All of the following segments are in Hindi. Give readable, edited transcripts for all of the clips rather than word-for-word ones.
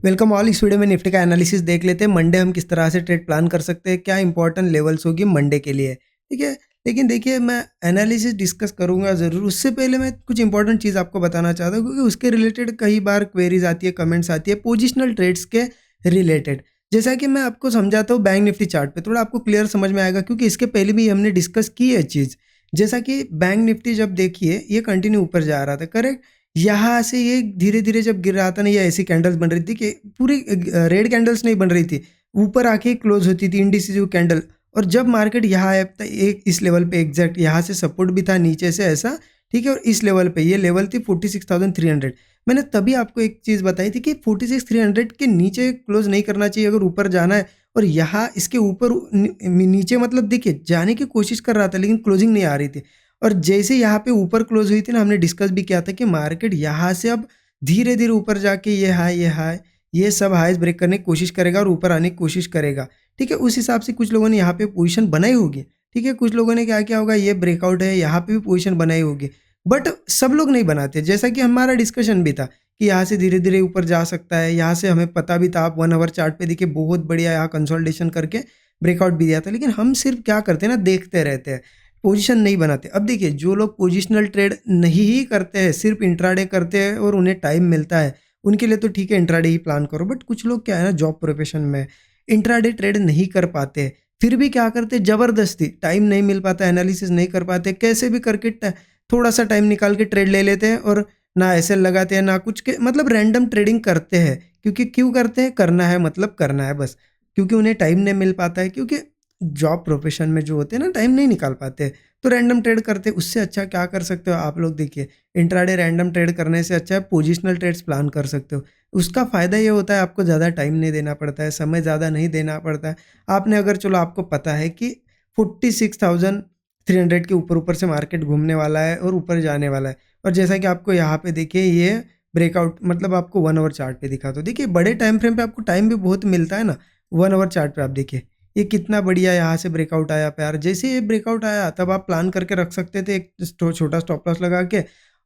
Welcome all. इस वीडियो में निफ्टी का एनालिसिस देख लेते हैं। मंडे हम किस तरह से ट्रेड प्लान कर सकते हैं, क्या इंपॉर्टेंट लेवल्स होगी मंडे के लिए, ठीक है। लेकिन देखिए, मैं एनालिसिस डिस्कस करूंगा ज़रूर, उससे पहले मैं कुछ इंपॉर्टेंट चीज़ आपको बताना चाहता हूँ, क्योंकि उसके रिलेटेड कई बार क्वेरीज आती है, कमेंट्स आती है पोजिशनल ट्रेड्स के रिलेटेड। जैसा कि मैं आपको समझाता हूँ बैंक निफ्टी चार्ट पे, थोड़ा आपको क्लियर समझ में आएगा, क्योंकि इसके पहले भी हमने डिस्कस की है चीज़। जैसा कि बैंक निफ्टी जब देखिए ये कंटिन्यू ऊपर जा रहा था, करेक्ट। यहाँ से ये धीरे-धीरे जब गिर रहा था ना, ये ऐसी कैंडल्स बन रही थी कि पूरी रेड कैंडल्स नहीं बन रही थी, ऊपर आके क्लोज़ होती थी इंडिसिसिव कैंडल। और जब मार्केट यहाँ आया था, एक इस लेवल पे एग्जैक्ट यहाँ से सपोर्ट भी था नीचे से ऐसा, ठीक है। और इस लेवल पे ये लेवल थी 46,300। मैंने तभी आपको एक चीज़ बताई थी कि 46,300 के नीचे क्लोज़ नहीं करना चाहिए अगर ऊपर जाना है। और यहाँ इसके ऊपर नीचे मतलब देखिए जाने की कोशिश कर रहा था, लेकिन क्लोजिंग नहीं आ रही थी। और जैसे यहाँ पे ऊपर क्लोज हुई थी ना, हमने डिस्कस भी किया था कि मार्केट यहाँ से अब धीरे-धीरे ऊपर जाके ये सब हाईज़ ब्रेक करने की कोशिश करेगा और ऊपर आने की कोशिश करेगा, ठीक है। उस हिसाब से कुछ लोगों ने यहाँ पे पोजीशन बनाई होगी, ठीक है। कुछ लोगों ने क्या किया होगा, ये ब्रेकआउट है, यहाँ पे भी पोजीशन बनाई होगी। बट सब लोग नहीं बनाते, जैसा कि हमारा डिस्कशन भी था कि यहाँ से धीरे-धीरे ऊपर जा सकता है। यहाँ से हमें पता भी था, आप 1 आवर चार्ट पे देखिए बहुत बढ़िया यहाँ कंसोलिडेशन करके ब्रेकआउट भी दिया था। लेकिन हम सिर्फ क्या करते हैं ना, देखते रहते हैं, पोजीशन नहीं बनाते। अब देखिए, जो लोग पोजिशनल ट्रेड नहीं ही करते हैं, सिर्फ इंट्राडे करते हैं और उन्हें टाइम मिलता है, उनके लिए तो ठीक है इंट्राडे ही प्लान करो। बट कुछ लोग क्या है ना, जॉब प्रोफेशन में इंट्राडे ट्रेड नहीं कर पाते, फिर भी क्या करते, ज़बरदस्ती टाइम नहीं मिल पाता, एनालिसिस नहीं कर पाते, कैसे भी करके थोड़ा सा टाइम निकाल के ट्रेड ले लेते हैं और ना ऐसे लगाते हैं ना कुछ के, मतलब रैंडम ट्रेडिंग करते हैं। क्योंकि क्यों करते हैं, करना है मतलब करना है बस। क्योंकि उन्हें टाइम नहीं मिल पाता है, क्योंकि जॉब प्रोफेशन में जो होते हैं ना, टाइम नहीं निकाल पाते, तो रैंडम ट्रेड करते हैं। उससे अच्छा क्या कर सकते हो आप लोग, देखिए इंट्राडे रैंडम ट्रेड करने से अच्छा है पोजिशनल ट्रेड्स प्लान कर सकते हो। उसका फ़ायदा ये होता है, आपको ज़्यादा टाइम नहीं देना पड़ता है, समय ज़्यादा नहीं देना पड़ता है। आपने अगर, चलो आपको पता है कि 46,300 के ऊपर ऊपर से मार्केट घूमने वाला है और ऊपर जाने वाला है। और जैसा कि आपको यहाँ पे देखिए ये ब्रेकआउट, मतलब आपको 1 आवर चार्ट पे दिखा, तो देखिए बड़े टाइम फ्रेम पे आपको टाइम भी बहुत मिलता है ना। 1 आवर चार्ट पे आप देखिए ये कितना बढ़िया यहाँ से ब्रेकआउट आया प्यार। जैसे ये ब्रेकआउट आया तब आप प्लान करके रख सकते थे, एक छोटा स्टॉप लॉस लगा के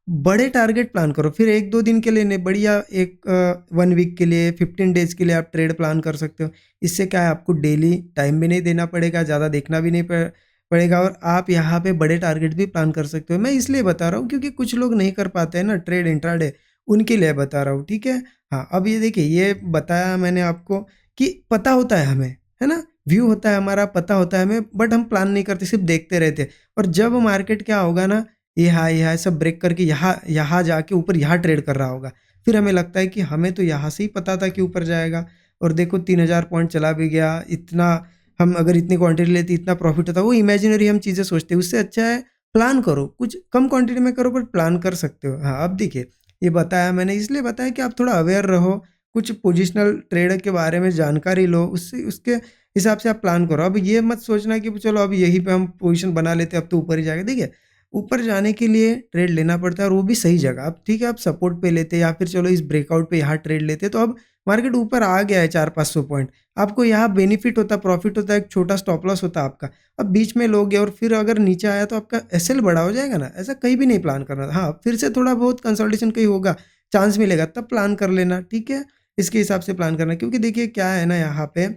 बड़े टारगेट प्लान करो। फिर 1-2 दिन के लिए नहीं, बढ़िया एक 1 वीक के लिए, 15 डेज़ के लिए आप ट्रेड प्लान कर सकते हो। इससे क्या है, आपको डेली टाइम भी नहीं देना पड़ेगा, ज़्यादा देखना भी नहीं पड़ेगा और आप यहाँ पे बड़े टारगेट भी प्लान कर सकते हो। मैं इसलिए बता रहा हूँ क्योंकि कुछ लोग नहीं कर पाते हैं ना ट्रेड इंट्राडे, उनके लिए बता रहा हूँ, ठीक है। हाँ, अब ये देखिए, ये बताया मैंने आपको कि पता होता है हमें, है ना? व्यू होता है हमारा, पता होता है हमें, बट हम प्लान नहीं करते, सिर्फ देखते रहते हैं। और जब मार्केट क्या होगा ना, ये हाई सब ब्रेक करके यहाँ यहाँ जाके ऊपर यहाँ ट्रेड कर रहा होगा, फिर हमें लगता है कि हमें तो यहाँ से ही पता था कि ऊपर जाएगा। और देखो 3000 पॉइंट चला भी गया, इतना हम अगर इतनी क्वांटिटी लेते इतना प्रॉफिट होता। वो इमेजिनरी हम चीज़ें सोचते हैं, उससे अच्छा है प्लान करो, कुछ कम क्वांटिटी में करो बट प्लान कर सकते हो। हाँ, अब देखिए, ये बताया मैंने इसलिए बताया कि आप थोड़ा अवेयर रहो, कुछ पोजिशनल ट्रेड के बारे में जानकारी लो, उससे उसके हिसाब से आप प्लान करो। अब ये मत सोचना कि चलो अब यहीं पे हम पोजीशन बना लेते हैं, अब तो ऊपर ही जाएगा। देखिए, ऊपर जाने के लिए ट्रेड लेना पड़ता है और वो भी सही जगह। अब ठीक है, आप सपोर्ट पे लेते या फिर चलो इस ब्रेकआउट पे यहाँ ट्रेड लेते, तो अब मार्केट ऊपर आ गया है 400-500 पॉइंट, आपको यहाँ बेनिफिट होता, प्रॉफिट होता, एक छोटा स्टॉप लॉस होता आपका। अब बीच में लोगे और फिर अगर नीचे आया तो आपका एसएल बड़ा हो जाएगा ना, ऐसा कहीं भी नहीं प्लान करना था। हाँ, फिर से थोड़ा बहुत कंसल्टेशन कहीं होगा, चांस मिलेगा तब प्लान कर लेना, ठीक है। इसके हिसाब से प्लान करना, क्योंकि देखिए क्या है ना, यहाँ पे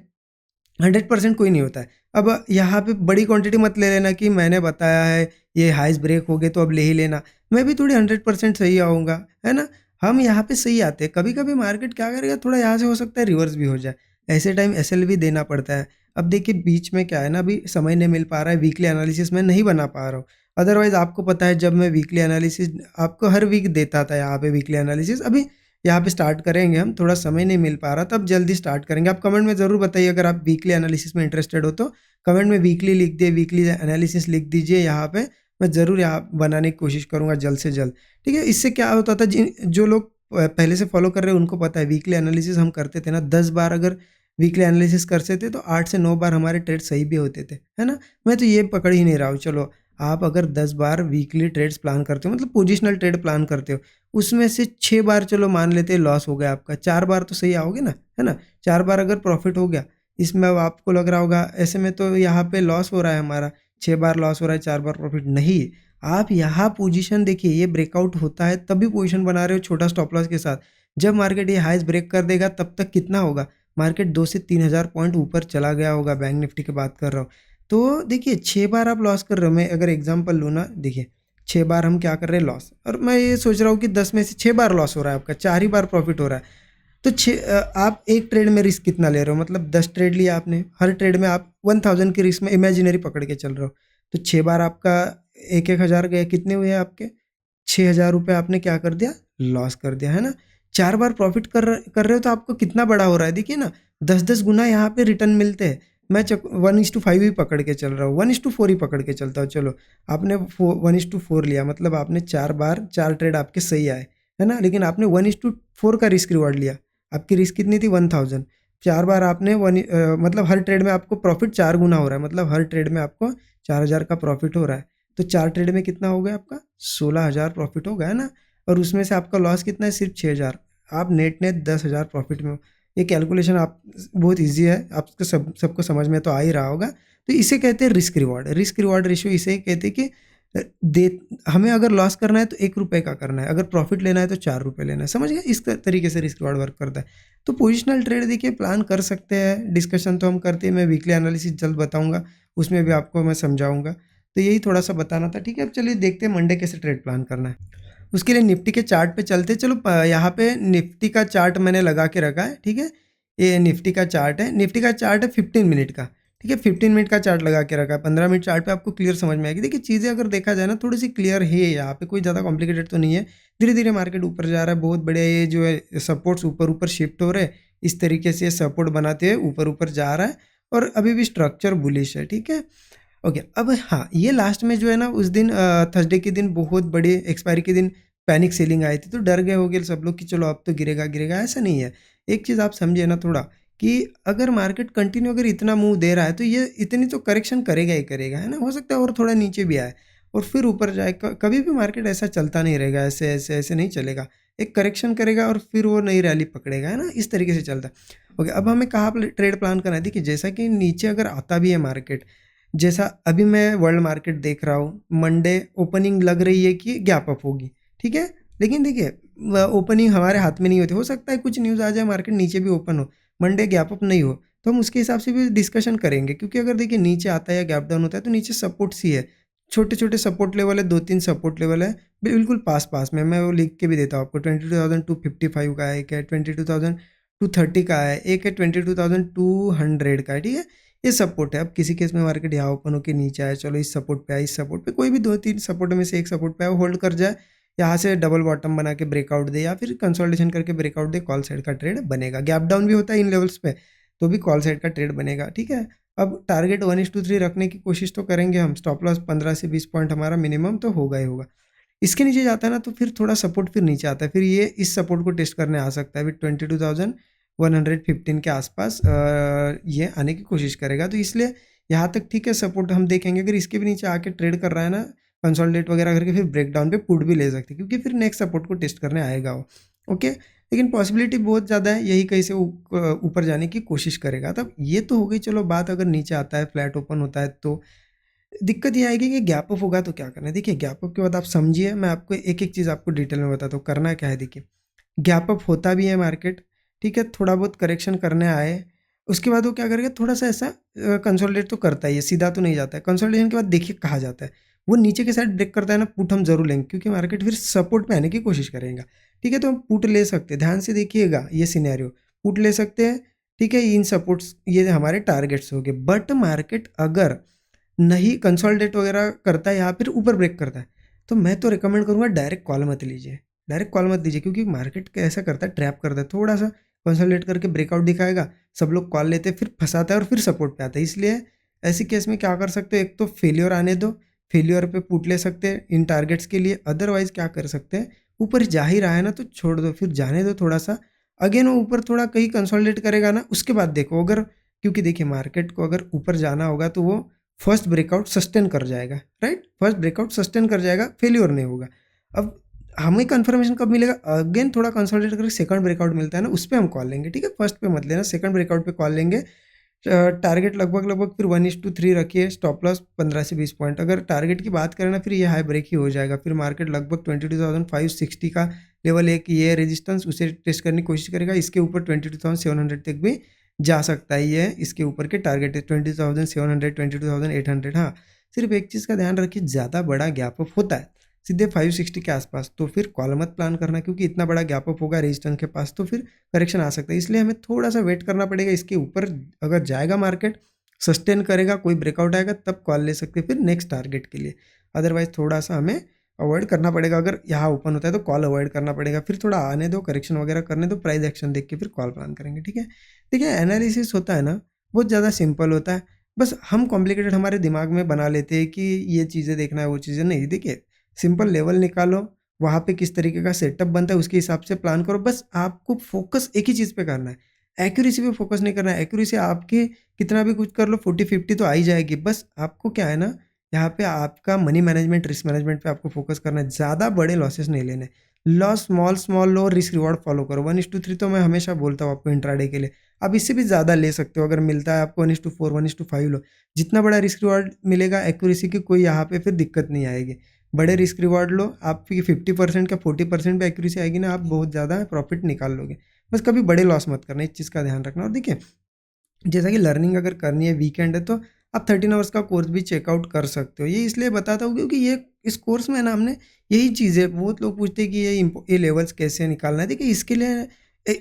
100% कोई नहीं होता है। अब यहाँ पे बड़ी क्वांटिटी मत ले लेना कि मैंने बताया है ये हाईज़ ब्रेक हो गए तो अब ले ही लेना। मैं भी थोड़ी 100% सही आऊँगा, है ना? हम यहाँ पे सही आते हैं। कभी-कभी मार्केट क्या करेगा, थोड़ा यहाँ से हो सकता है रिवर्स भी हो जाए। ऐसे टाइम एसएल भी देना पड़ता है। अब देखिए बीच में क्या है ना, अभी समय नहीं मिल पा रहा है, वीकली एनालिसिस मैं नहीं बना पा रहा हूँ। अदरवाइज़ आपको पता है, जब मैं वीकली एनालिसिस आपको हर वीक देता था यहाँ पे वीकली एनालिसिस, अभी यहाँ पे स्टार्ट करेंगे हम, थोड़ा समय नहीं मिल पा रहा, तब जल्दी स्टार्ट करेंगे। आप कमेंट में ज़रूर बताइए अगर आप वीकली एनालिसिस में इंटरेस्टेड हो तो। कमेंट में वीकली लिख दिए, वीकली एनालिसिस लिख दीजिए यहाँ पे, मैं ज़रूर यहाँ बनाने की कोशिश करूँगा जल्द से जल्द, ठीक है। इससे क्या होता था, जिन जो लोग पहले से फॉलो कर रहे हैं उनको पता है, वीकली एनालिसिस हम करते थे ना, 10 बार अगर वीकली एनालिसिस करते थे तो 8 से 9 बार हमारे ट्रेड सही भी होते थे, है ना। मैं तो ये पकड़ ही नहीं रहा हूँ। चलो, आप अगर 10 बार वीकली ट्रेड्स प्लान करते हो, मतलब पोजिशनल ट्रेड प्लान करते हो, उसमें से 6 बार चलो मान लेते हैं लॉस हो गया आपका, 4 बार तो सही आओगे ना, है ना? 4 बार अगर प्रॉफ़िट हो गया, इसमें अब आपको लग रहा होगा ऐसे में तो यहाँ पे लॉस हो रहा है हमारा, 6 बार लॉस हो रहा है, 4 बार प्रॉफ़िट, नहीं। आप यहाँ पोजीशन देखिए, ये ब्रेकआउट होता है तभी पोजीशन बना रहे हो छोटा स्टॉप लॉस के साथ। जब मार्केट ये हाईज ब्रेक कर देगा तब तक कितना होगा, मार्केट 2 से 3 हज़ार पॉइंट ऊपर चला गया होगा, बैंक निफ्टी की बात कर रहा हूँ। तो देखिए 6 बार आप लॉस कर रहे हो, मैं अगर एग्जांपल लूँ ना, देखिए 6 बार हम क्या कर रहे हैं लॉस, और मैं ये सोच रहा हूँ कि 10 में से 6 बार लॉस हो रहा है आपका, 4 ही बार प्रॉफिट हो रहा है। तो आप एक ट्रेड में रिस्क कितना ले रहे हो, मतलब 10 ट्रेड लिया आपने, हर ट्रेड में आप 1000 की रिस्क में इमेजिनरी पकड़ के चल रहे हो, तो 6 बार आपका 1-1 हज़ार गए, कितने हुए आपके 6 हज़ार रुपये आपने क्या कर दिया, लॉस कर दिया, है ना। 4 बार प्रॉफिट कर रहे हो तो आपको कितना बड़ा हो रहा है, देखिए ना 10-10 गुना यहाँ पे रिटर्न मिलते हैं। मैं 1:5 ही पकड़ के चल रहा हूँ, 1:4 ही पकड़ के चलता हूँ, चलो आपने 1:4 लिया, मतलब आपने 4 बार 4 ट्रेड आपके सही आए, है ना, लेकिन आपने 1:4 का रिस्क रिवार्ड लिया। आपकी रिस्क कितनी थी, 1000। 4 बार आपने मतलब हर ट्रेड में आपको प्रॉफिट 4 गुना हो रहा है, मतलब हर ट्रेड में आपको 4000 का प्रॉफिट हो रहा है। तो 4 ट्रेड में कितना हो गया आपका, 16 हज़ार प्रॉफिट हो गया, है ना। और उसमें से आपका लॉस कितना है, सिर्फ 6 हज़ार। आप नेट नेट 10 हज़ार प्रॉफिट में हो। ये कैलकुलेशन आप बहुत ईजी है, आपको सबको समझ में तो आ ही रहा होगा। तो इसे कहते हैं risk reward. Risk reward ratio इसे ही कहते हैं कि दे हमें अगर लॉस करना है तो 1 रुपये का करना है, अगर प्रॉफिट लेना है तो 4 रुपये लेना है, समझ गए। इस तरीके से रिस्क रिवॉर्ड वर्क करता है। तो पोजिशनल ट्रेड देखिए प्लान कर सकते हैं, डिस्कशन तो हम करते हैं, मैं वीकली एनालिसिस जल्द बताऊंगा, उसमें भी आपको मैं समझाऊंगा। तो यही थोड़ा सा बताना था, ठीक है। अब चलिए देखते हैं मंडे कैसे ट्रेड प्लान करना है। उसके लिए निफ्टी के चार्ट पे चलते हैं। चलो यहाँ पे निफ्टी का चार्ट मैंने लगा के रखा है, ठीक है। ये निफ्टी का चार्ट है, निफ्टी का चार्ट है 15 मिनट का, ठीक है। 15 मिनट का चार्ट लगा के रखा है, 15 मिनट चार्ट पे आपको क्लियर समझ में आएगी। देखिए चीज़ें अगर देखा जाए ना थोड़ी सी क्लियर है, यहाँ पे कोई ज़्यादा कॉम्प्लिकेटेड तो नहीं है। धीरे धीरे मार्केट ऊपर जा रहा है, बहुत बढ़िया। ये जो है सपोर्ट्स ऊपर ऊपर शिफ्ट हो रहे हैं, इस तरीके से सपोर्ट बनाते हुए ऊपर ऊपर जा रहा है, और अभी भी स्ट्रक्चर बुलिश है, ठीक है। ओके, अब हाँ, ये लास्ट में जो है ना, उस दिन थर्सडे के दिन बहुत बड़ी एक्सपायरी के दिन पैनिक सेलिंग आई थी, तो डर गए होंगे सब लोग कि चलो अब तो गिरेगा गिरेगा, ऐसा नहीं है। एक चीज़ आप समझिए ना थोड़ा, कि अगर मार्केट कंटिन्यू अगर इतना मूव दे रहा है तो ये इतनी तो करेक्शन करेगा ही करेगा, है ना। हो सकता है और थोड़ा नीचे भी आए और फिर ऊपर जाए। कभी भी मार्केट ऐसा चलता नहीं रहेगा, ऐसे ऐसे ऐसे नहीं चलेगा। एक करेक्शन करेगा और फिर वो नई रैली पकड़ेगा, है ना, इस तरीके से चलता है। ओके, अब हमें कहाँ पर ट्रेड प्लान करना है, देखिए जैसा कि नीचे अगर आता भी है मार्केट, जैसा अभी मैं वर्ल्ड मार्केट देख रहा हूँ, मंडे ओपनिंग लग रही है कि गैप अप होगी, ठीक है। लेकिन देखिए ओपनिंग हमारे हाथ में नहीं होती, हो सकता है कुछ न्यूज़ आ जाए मार्केट नीचे भी ओपन हो, मंडे गैप अप नहीं हो, तो हम उसके हिसाब से भी डिस्कशन करेंगे। क्योंकि अगर देखिए नीचे आता है या गैप डाउन होता है तो नीचे सपोर्ट्स ही है, छोटे छोटे सपोर्ट लेवल है, 2-3 सपोर्ट लेवल है, बिल्कुल पास पास में। मैं वो लिख के भी देता हूँ आपको, 22,255 का है, एक है 22,230 का है, एक है 22,200 का है, ठीक है। ये सपोर्ट है। अब किसी केस में मार्केट यहाँ ओपन होकर नीचे आया, चलो इस सपोर्ट पे आया, इस सपोर्ट पे कोई भी 2-3 सपोर्ट में से एक सपोर्ट पे आया, होल्ड कर जाए, यहाँ से डबल बॉटम बना के ब्रेकआउट दे या फिर कंसोलिडेशन करके ब्रेकआउट दे, कॉल साइड का ट्रेड बनेगा। गैप डाउन भी होता है इन लेवल्स पे, तो भी कॉल साइड का ट्रेड बनेगा, ठीक है। अब टारगेट 1:3 रखने की कोशिश तो करेंगे हम, स्टॉप लॉस 15 से 20 पॉइंट हमारा मिनिमम तो होगा ही होगा। इसके नीचे जाता है ना तो फिर थोड़ा सपोर्ट फिर नीचे आता है, फिर ये इस सपोर्ट को टेस्ट करने आ सकता है, फिर 22,115 के आसपास ये आने की कोशिश करेगा। तो इसलिए यहाँ तक ठीक है, सपोर्ट हम देखेंगे। अगर इसके भी नीचे आके ट्रेड कर रहा है ना, कंसोलिडेट वगैरह करके, फिर ब्रेकडाउन पे पुट भी ले सकते हैं, क्योंकि फिर नेक्स्ट सपोर्ट को टेस्ट करने आएगा वो। ओके, लेकिन पॉसिबिलिटी बहुत ज़्यादा है, यही कहीं से ऊपर जाने की कोशिश करेगा। तब ये तो हो गई चलो बात, अगर नीचे आता है फ्लैट ओपन होता है तो दिक्कत ये आएगी कि गैप अप होगा तो क्या करना है। देखिए गैप अप के बाद आप समझिए, मैं आपको एक एक चीज़ आपको डिटेल में बताता हूँ करना क्या है। देखिए गैप अप होता भी है मार्केट, ठीक है, थोड़ा बहुत करेक्शन करने आए, उसके बाद वो क्या करेगा, थोड़ा सा ऐसा कंसोलिडेट तो करता ही है, सीधा तो नहीं जाता है। कंसोलिडेशन के बाद देखिए कहाँ जाता है, वो नीचे के साइड ब्रेक करता है ना, पुट हम जरूर लेंगे, क्योंकि मार्केट फिर सपोर्ट में आने की कोशिश करेगा, ठीक है। तो हम पुट ले सकते हैं, ध्यान से देखिएगा ये सिनेरियो, पुट ले सकते हैं, ठीक है। इन सपोर्ट्स ये हमारे टारगेट्स हो गए। बट मार्केट अगर नहीं कंसोलिडेट वगैरह करता है या फिर ऊपर ब्रेक करता है, तो मैं तो रिकमेंड करूँगा डायरेक्ट कॉल मत लीजिए, डायरेक्ट कॉल मत लीजिए। क्योंकि मार्केट कैसा करता है, ट्रैप करता है, थोड़ा सा कंसोलिडेट करके ब्रेकआउट दिखाएगा, सब लोग कॉल लेते हैं, फिर फंसाता है और फिर सपोर्ट पे आता है। इसलिए ऐसे केस में क्या कर सकते हो, एक तो फेलियर आने दो, फेलियर पे पुट ले सकते हैं इन टारगेट्स के लिए। अदरवाइज क्या कर सकते हैं, ऊपर जा ही रहा है ना तो छोड़ दो, फिर जाने दो थोड़ा सा। अगेन वो ऊपर थोड़ा कहीं कंसोलिडेट करेगा ना, उसके बाद देखो अगर, क्योंकि देखिए मार्केट को अगर ऊपर जाना होगा तो वो फर्स्ट ब्रेकआउट सस्टेन कर जाएगा, राइट, फर्स्ट ब्रेकआउट सस्टेन कर जाएगा, फेलियर नहीं होगा। अब हमें कंफर्मेशन कब मिलेगा, अगेन थोड़ा कंसोलिडेट करके सेकंड ब्रेकआउट मिलता है ना, उस पर हम कॉल लेंगे, ठीक है। फर्स्ट पे मत लेना, सेकंड ब्रेकआउट पे कॉल लेंगे। टारगेट लगभग लगभग फिर 1:3 रखिए, स्टॉप लॉस 15 से 20 पॉइंट। अगर टारगेट की बात करें ना, फिर ये हाई ब्रेक ही हो जाएगा, फिर मार्केट लगभग 22,560 का लेवल 1 ये रेजिस्टेंस, उसे टेस्ट करने की कोशिश करेगा। इसके ऊपर 22,700 तक भी जा सकता है, ये इसके ऊपर के टारगेट है 20,700, 22,800। हाँ, सिर्फ एक चीज़ का ध्यान रखिए, ज़्यादा बड़ा गैप अप होता है सीधे 560 के आसपास तो फिर कॉल मत प्लान करना, क्योंकि इतना बड़ा गैप अप होगा रेजिस्टेंस के पास तो फिर करेक्शन आ सकता है। इसलिए हमें थोड़ा सा वेट करना पड़ेगा। इसके ऊपर अगर जाएगा मार्केट, सस्टेन करेगा, कोई ब्रेकआउट आएगा, तब कॉल ले सकते हैं फिर नेक्स्ट टारगेट के लिए। अदरवाइज थोड़ा सा हमें अवॉइड करना पड़ेगा। अगर यहाँ ओपन होता है तो कॉल अवॉइड करना पड़ेगा, फिर थोड़ा आने दो, करेक्शन वगैरह करने दो, प्राइस एक्शन देख के फिर कॉल प्लान करेंगे। ठीक है, देखिए एनालिसिस होता है ना, बहुत ज़्यादा सिंपल होता है। बस हम कॉम्प्लिकेटेड हमारे दिमाग में बना लेते हैं कि ये चीज़ें देखना है, वो चीज़ें नहीं। देखिए सिंपल लेवल निकालो, वहाँ पे किस तरीके का सेटअप बनता है उसके हिसाब से प्लान करो। बस आपको फोकस एक ही चीज़ पे करना है, एक्यूरेसी पे फोकस नहीं करना है। एक्यूरेसी आपकी कितना भी कुछ कर लो 40-50 तो आ ही जाएगी। बस आपको क्या है ना, यहाँ पे आपका मनी मैनेजमेंट, रिस्क मैनेजमेंट पे आपको फोकस करना है। ज़्यादा बड़े लॉसेस नहीं लेने, लॉस स्मॉल स्मॉल लो, रिस्क रिवॉर्ड फॉलो करो। 1:3 तो मैं हमेशा बोलता हूँ आपको इंट्राडे के लिए। आप इससे भी ज़्यादा ले सकते हो, अगर मिलता है आपको 1:4, 1:5 लो। जितना बड़ा रिस्क रिवॉर्ड मिलेगा, एक्यूरेसी की कोई यहाँ पे फिर दिक्कत नहीं आएगी। बड़े रिस्क रिवॉर्ड लो, आपकी 50% का 40% पे एक्यूरेसी आएगी ना, आप बहुत ज़्यादा प्रॉफिट निकाल लोगे। बस कभी बड़े लॉस मत करना, इस चीज़ का ध्यान रखना। और देखिए जैसा कि लर्निंग अगर करनी है, वीकेंड है, तो आप 13 आवर्स का कोर्स भी चेकआउट कर सकते हो। ये इसलिए बताता हूँ क्योंकि ये इस कोर्स में ना हमने यही चीज़ें, बहुत लोग पूछते हैं कि ये लेवल्स कैसे निकालना है। देखिए इसके लिए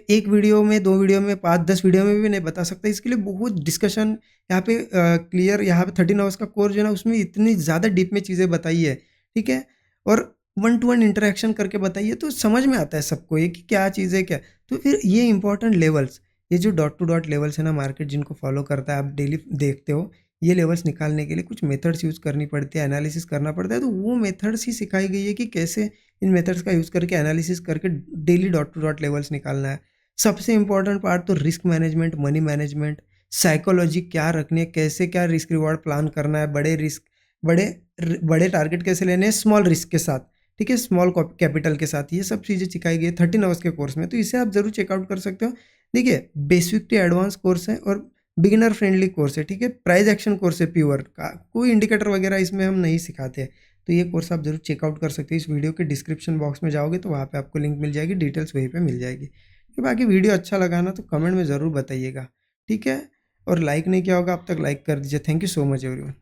एक वीडियो में, 2 वीडियो में, 5-10 वीडियो में भी नहीं बता सकता। इसके लिए बहुत डिस्कशन यहाँ पे क्लियर, यहाँ पे 13 आवर्स का कोर्स जो है ना, उसमें इतनी ज़्यादा डीप में चीज़ें बताई है। ठीक है, और 1-to-1 इंटरेक्शन करके बताइए तो समझ में आता है सबको ये कि क्या चीज़ है क्या। तो फिर ये इंपॉर्टेंट लेवल्स, ये जो डॉट टू डॉट लेवल्स है ना, मार्केट जिनको फॉलो करता है, आप डेली देखते हो, ये लेवल्स निकालने के लिए कुछ मेथड्स यूज़ करनी पड़ती है, एनालिसिस करना पड़ता है। तो वो मेथड्स ही सिखाई गई है कि कैसे इन मेथड्स का यूज़ करके एनालिसिस करके daily dot to dot levels निकालना है। सबसे इंपॉर्टेंट पार्ट तो risk management, money management, psychology क्या रखनी है, कैसे क्या रिस्क रिवॉर्ड प्लान करना है, बड़े रिस्क, बड़े बड़े टारगेट कैसे लेने हैं स्मॉल रिस्क के साथ। ठीक है, स्मॉल कैपिटल के साथ, ये सब चीज़ें सिखाई गई है 13 आवर्स के कोर्स में। तो इसे आप ज़रूर चेकआउट कर सकते हो। देखिए बेसिक टू एडवांस कोर्स है और बिगिनर फ्रेंडली कोर्स है। ठीक है, प्राइस एक्शन कोर्स है प्योर का, कोई इंडिकेटर वगैरह इसमें हम नहीं सिखाते हैं। तो ये कोर्स आप जरूर चेकआउट कर सकते हैं। इस वीडियो के डिस्क्रिप्शन बॉक्स में जाओगे तो वहाँ पे आपको लिंक मिल जाएगी, डिटेल्स वहीं पे मिल जाएगी। तो बाकी वीडियो अच्छा लगा ना तो कमेंट में ज़रूर बताइएगा। ठीक है, और लाइक नहीं किया होगा अब तक, लाइक कर दीजिए। Thank you so much everyone.